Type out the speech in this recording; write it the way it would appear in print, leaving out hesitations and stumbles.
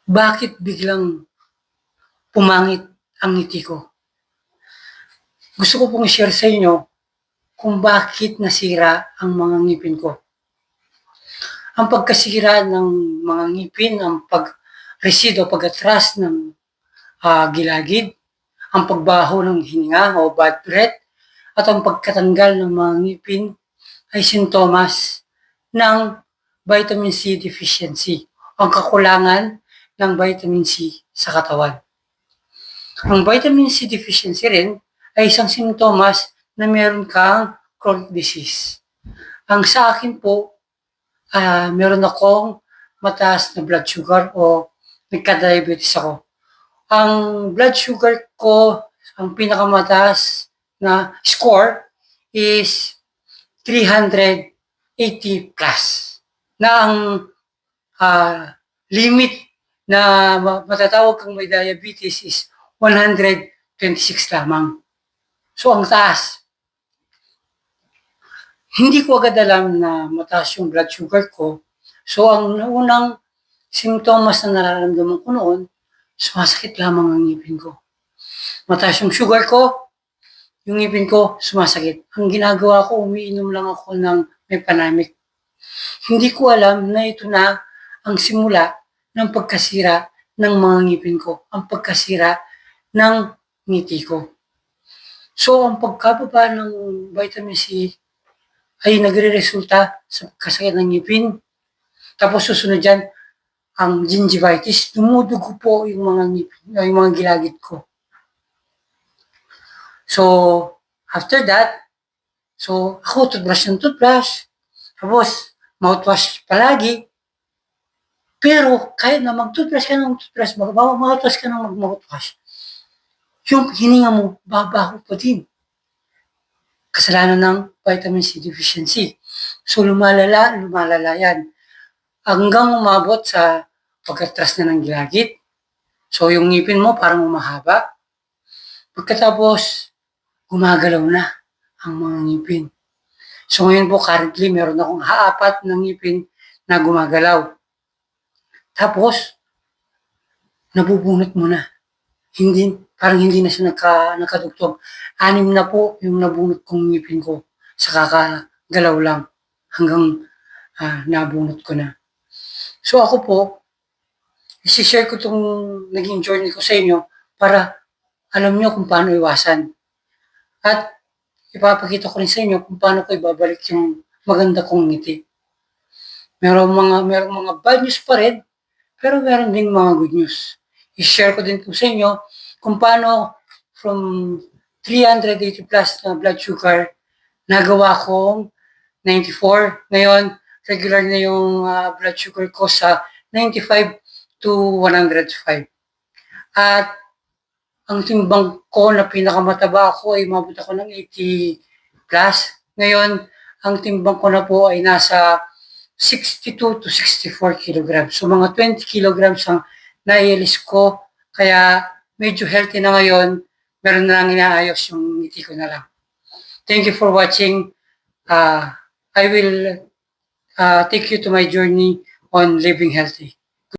Bakit biglang pumangit ang ngiti ko? Gusto ko pong i-share sa inyo kung bakit nasira ang mga ngipin ko. Ang pagkasira ng mga ngipin, ang pag-resido, pag-atras ng gilagid, ang pagbaho ng hininga o bad breath, at ang pagkatanggal ng mga ngipin ay sintomas ng vitamin C deficiency, ang kakulangan ng vitamin C sa katawan. Ang vitamin C deficiency rin ay isang sintomas na meron kang chronic disease. Ang sa akin po, meron akong mataas na blood sugar o nagka-diabetes ako. Ang blood sugar ko, ang pinakamataas na score is 380 plus na ang limit na matatawag kang may diabetes is 126 lamang. So, ang taas. Hindi ko agad alam na mataas yung blood sugar ko. So, ang unang simptomas na nararamdaman ko noon, sumasakit lamang ang ngipin ko. Mataas yung sugar ko, yung ngipin ko sumasakit. Ang ginagawa ko, umiinom lang ako ng Mepinamic. Hindi ko alam na ito na ang simula ng pagkasira ng mga ngipin ko, ang pagkasira ng ngiti ko. So, ang pagkababa ng vitamin C ay nagre-resulta sa pagkasakit ng ngipin. Tapos susunod dyan, ang gingivitis, dumudugo po yung mga ngipin, yung mga gilagid ko. So, after that, so ako toothbrush ng toothbrush, tapos mouthwash palagi. Pero kahit na mag-toothbrush ka ng toothbrush, mouthwash ka ng mouthwash, yung hininga mo, babaho pa din. Kasalanan ng vitamin C deficiency. So lumalala yan. Hanggang umabot sa pagkatras na ng gilagid. So yung ngipin mo parang umahaba. Pagkatapos, gumagalaw na ang mga ngipin. So ngayon po currently meron akong 4 na ngipin na gumagalaw. Tapos, nabubunot mo na. Parang hindi na siya nakadugtong. 6 na po yung nabunot kong ngipin ko sa kakagalaw lang hanggang nabunot ko na. So ako po, isi-share ko itong naging journey ko sa inyo para alam nyo kung paano iwasan. At ipapakita ko rin sa inyo kung paano ko ibabalik yung maganda kong ngiti. Merong mga bad news pa rin, pero meron ding mga good news. I-share ko din po sa inyo kung paano from 380 plus na blood sugar, nagawa kong 94. Ngayon, regular na yung blood sugar ko sa 95 to 105. At ang timbang ko na pinakamataba ako ay mabot ako ng 80 plus. Ngayon, ang timbang ko na po ay nasa 62 to 64 kilograms. So mga 20 kilograms ang naialis ko. Kaya medyo healthy na ngayon. Meron na lang inaayos yung ngiti ko na lang. Thank you for watching. I will take you to my journey on living healthy.